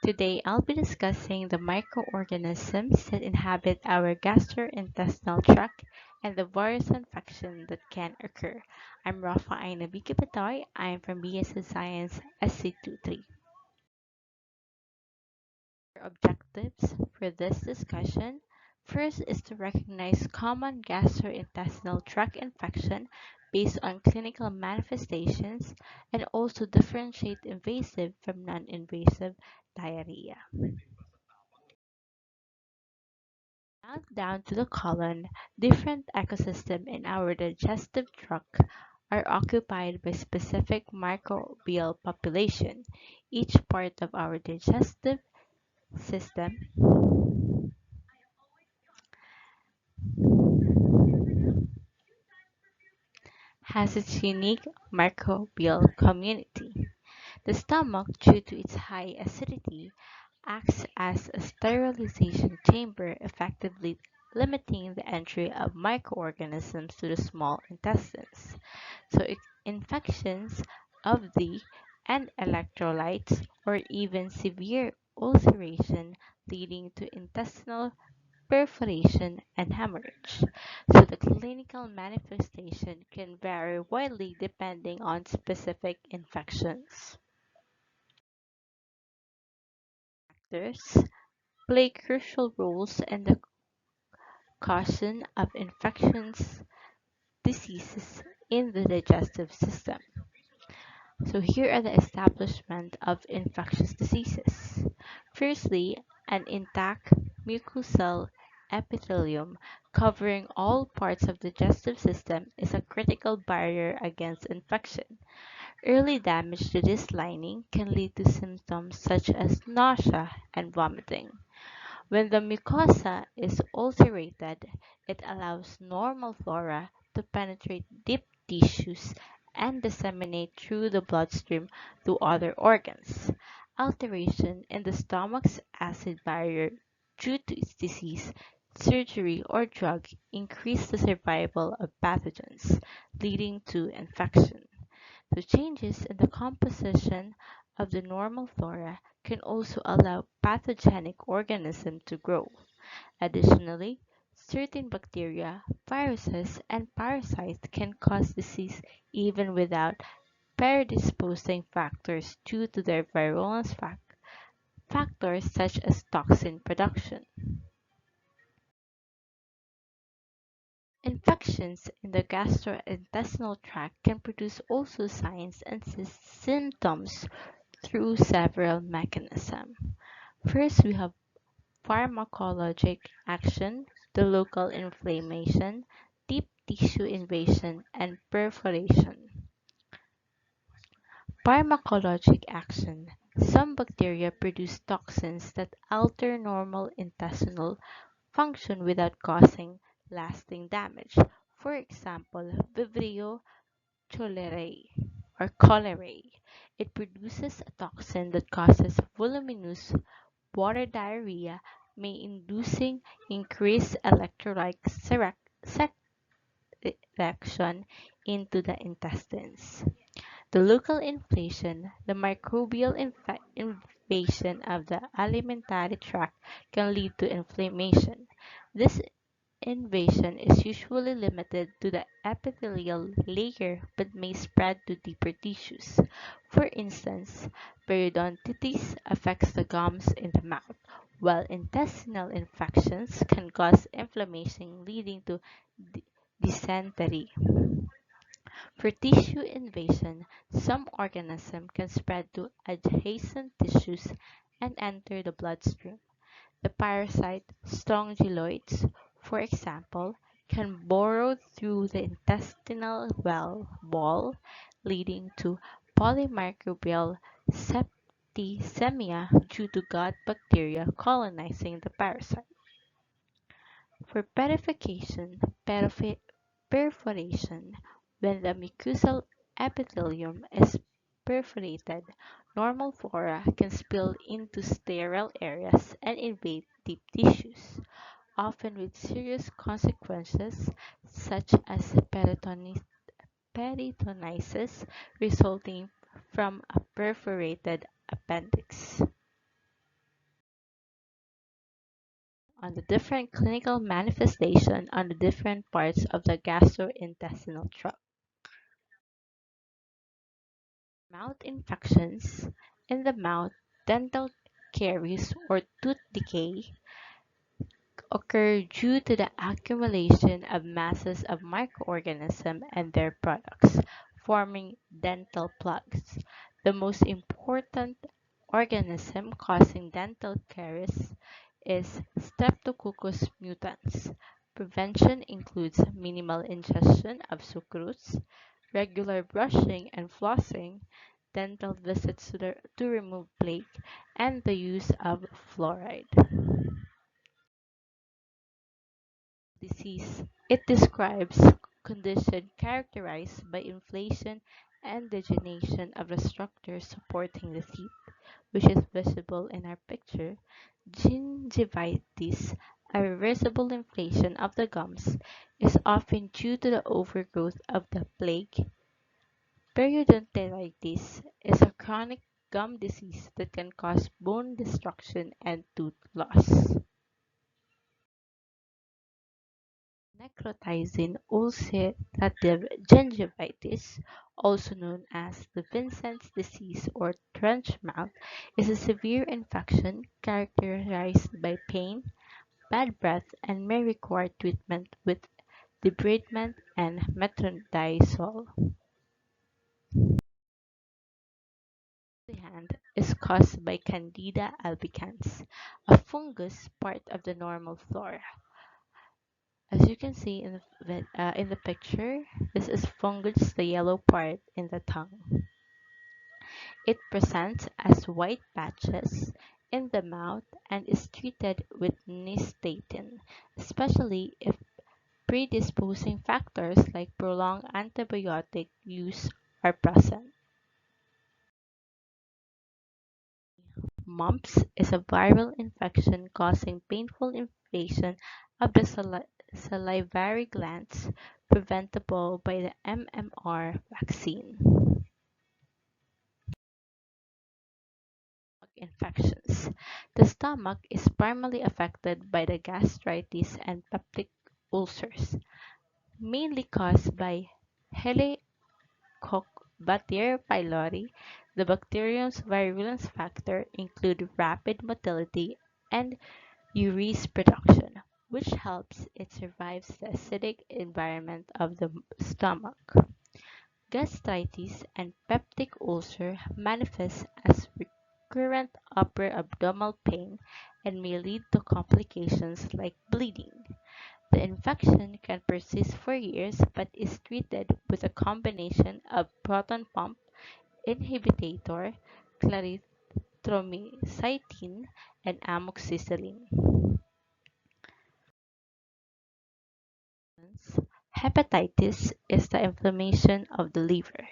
Today, I'll be discussing the microorganisms that inhabit our gastrointestinal tract and the various infections that can occur. I'm Rafa Ainabiki Batoy. I'm from BSc Science SC23. Objectives for this discussion. First is to recognize common gastrointestinal tract infection based on clinical manifestations and also differentiate invasive from non-invasive diarrhea. Now down to the colon, different ecosystems in our digestive tract are occupied by specific microbial population. Each part of our digestive system has its unique microbial community. The stomach, due to its high acidity, acts as a sterilization chamber, effectively limiting the entry of microorganisms to the small intestines. So infections of the and electrolytes or even severe ulceration leading to intestinal perforation and hemorrhage. So the clinical manifestation can vary widely depending on specific infections. Factors play crucial roles in the caution of infections diseases in the digestive system. So here are the establishment of infectious diseases. Firstly, an intact mucosal epithelium covering all parts of the digestive system is a critical barrier against infection. Early damage to this lining can lead to symptoms such as nausea and vomiting. When the mucosa is ulcerated, it allows normal flora to penetrate deep tissues and disseminate through the bloodstream to other organs. Alteration in the stomach's acid barrier due to its disease, surgery, or drug increase the survival of pathogens, leading to infection. So changes in the composition of the normal flora can also allow pathogenic organisms to grow. Additionally, certain bacteria, viruses, and parasites can cause disease even without predisposing factors due to their virulence factors such as toxin production. Infections in the gastrointestinal tract can produce also signs and symptoms through several mechanisms. First, we have pharmacologic action, the local inflammation, deep tissue invasion, and perforation. Pharmacologic action. Some bacteria produce toxins that alter normal intestinal function without causing lasting damage. For example, Vibrio cholerae or cholerae. It produces a toxin that causes voluminous water diarrhea, may inducing increased electrolyte secretion into the intestines. The local inflation, the microbial invasion of the alimentary tract can lead to inflammation. This invasion is usually limited to the epithelial layer but may spread to deeper tissues. For instance, periodontitis affects the gums in the mouth, while intestinal infections can cause inflammation leading to d- dysentery. For tissue invasion, some organisms can spread to adjacent tissues and enter the bloodstream. The parasite strongyloids, for example, can burrow through the intestinal wall, leading to polymicrobial septicemia due to gut bacteria colonizing the parasite. For perforation, when the mucosal epithelium is perforated, normal flora can spill into sterile areas and invade deep tissues, often with serious consequences such as peritonitis resulting from a perforated appendix. on the different clinical manifestation on the different parts of the gastrointestinal tract. Mouth infections in the mouth, dental caries or tooth decay occur due to the accumulation of masses of microorganisms and their products, forming dental plugs. The most important organism causing dental caries is Streptococcus mutans. Prevention includes minimal ingestion of sucrose, regular brushing and flossing, dental visits to remove plaque, and the use of fluoride. Disease. It describes condition characterized by inflation and degeneration of the structure supporting the teeth, which is visible in our picture. Gingivitis, a reversible inflation of the gums, is often due to the overgrowth of the plaque. Periodontitis is a chronic gum disease that can cause bone destruction and tooth loss. Necrotizing ulcerative gingivitis, also known as the Vincent's disease or trench mouth, is a severe infection characterized by pain, bad breath, and may require treatment with debridement and metronidazole. The hand is caused by Candida albicans, a fungus part of the normal flora. As you can see in the picture, this is fungus, the yellow part in the tongue. It presents as white patches in the mouth and is treated with nystatin, especially if predisposing factors like prolonged antibiotic use are present. Mumps is a viral infection causing painful inflammation of the salivary glands, preventable by the MMR vaccine. Infections. The stomach is primarily affected by the gastritis and peptic ulcers, mainly caused by Helicobacter pylori. The bacterium's virulence factor include rapid motility and urease production, which helps it survive the acidic environment of the stomach. Gastritis and peptic ulcer manifest as recurrent upper abdominal pain and may lead to complications like bleeding. The infection can persist for years but is treated with a combination of proton pump inhibitor, clarithromycin, and amoxicillin. Hepatitis is the inflammation of the liver,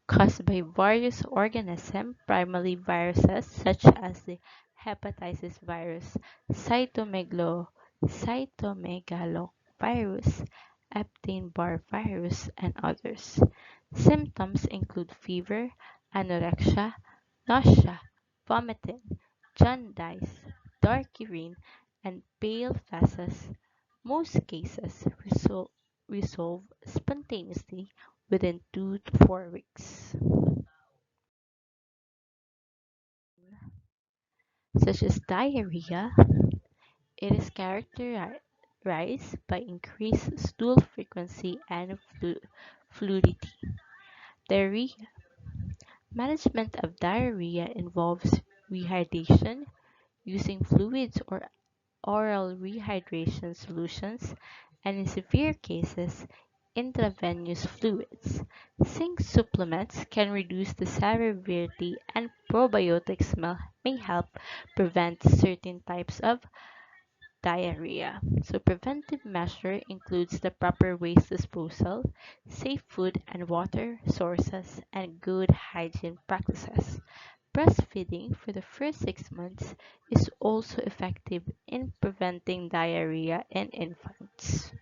caused by various organisms, primarily viruses such as the hepatitis virus, cytomegalovirus, Epstein-Barr virus, and others. Symptoms include fever, anorexia, nausea, vomiting, jaundice, dark urine, and pale feces. Most cases resolve spontaneously within 2 to 4 weeks, such as diarrhea. It is characterized by increased stool frequency and fluidity. Diarrhea. Management of diarrhea involves rehydration, using fluids or oral rehydration solutions, and in severe cases, intravenous fluids. Zinc supplements can reduce the severity, and probiotics may help prevent certain types of diarrhea. So preventive measure includes the proper waste disposal, safe food and water sources, and good hygiene practices. Breastfeeding for the first 6 months is also effective in preventing diarrhea in infants,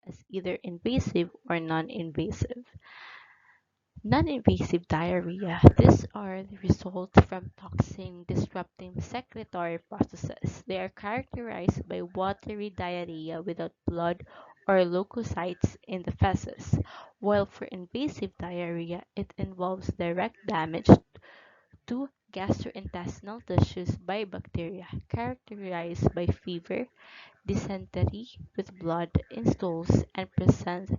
as either invasive or non-invasive. Non-invasive diarrhea. These are the results from toxin disrupting secretory processes. They are characterized by watery diarrhea without blood or leukocytes in the feces, while for invasive diarrhea, it involves direct damage to gastrointestinal tissues by bacteria, characterized by fever, dysentery with blood in stools, and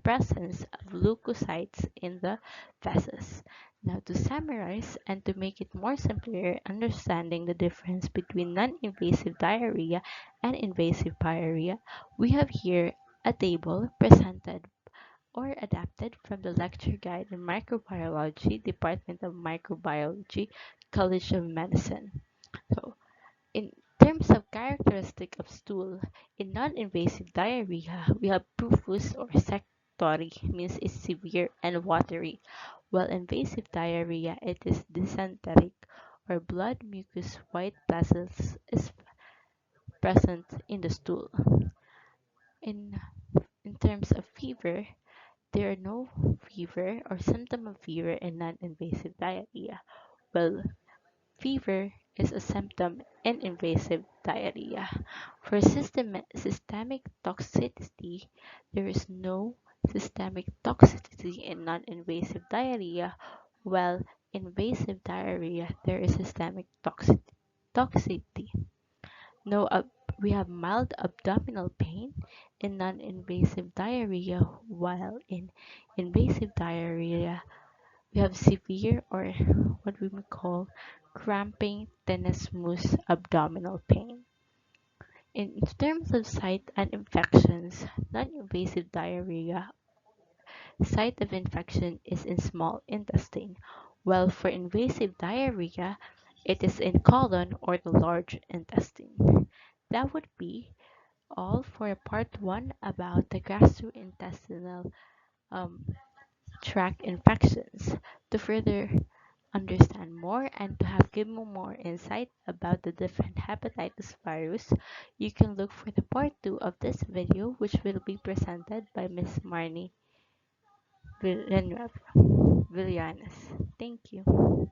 presence of leukocytes in the feces. Now, to summarize and to make it more simpler understanding the difference between non-invasive diarrhea and invasive diarrhea, we have here a table presented or adapted from the lecture guide in microbiology, Department of Microbiology, College of Medicine. So, in terms of characteristic of stool, in non-invasive diarrhea, we have profuse or secretory, means it's severe and watery, while invasive diarrhea, it is dysenteric or blood mucus white vessels is present in the stool. In in terms of fever, there are no fever or symptom of fever in non-invasive diarrhea. Well, fever is a symptom in invasive diarrhea. For systemic toxicity, there is no systemic toxicity in non-invasive diarrhea, while invasive diarrhea, there is systemic toxicity. No, we have mild abdominal pain in non-invasive diarrhea, while in invasive diarrhea, we have severe or what we may call cramping tenesmus abdominal pain. In terms of site and infections, non-invasive diarrhea site of infection is in small intestine, while for invasive diarrhea, it is in colon or the large intestine. That would be all for part one about the gastrointestinal um, tract infections. To further understand more and to have given more insight about the different hepatitis virus, you can look for the part 2 of this video which will be presented by Ms. Marnie Villanueva. Villanes. Thank you.